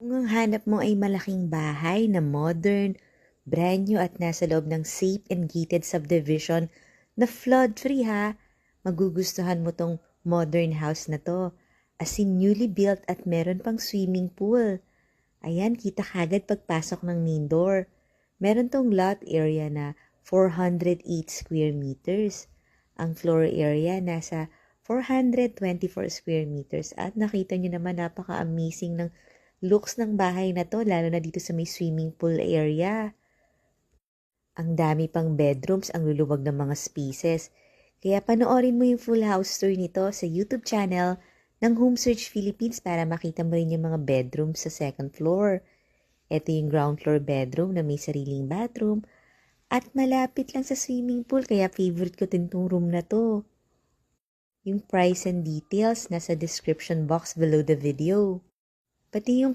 Kung ang hanap mo ay malaking bahay na modern, brand new at nasa loob ng safe and gated subdivision na flood-free ha, magugustuhan mo tong modern house na to. As in newly built at meron pang swimming pool. Ayan, kita kagad pagpasok ng main door. Meron tong lot area na 408 square meters. Ang floor area nasa 424 square meters. At nakita nyo naman napaka-amazing ng looks ng bahay na to, lalo na dito sa may swimming pool area. Ang dami pang bedrooms, ang luluwag ng mga spaces. Kaya panoorin mo yung full house tour nito sa YouTube channel ng Home Search Philippines para makita mo rin yung mga bedrooms sa second floor. Ito yung ground floor bedroom na may sariling bathroom at malapit lang sa swimming pool kaya favorite ko din tong room na to. Yung price and details nasa description box below the video. Pati yung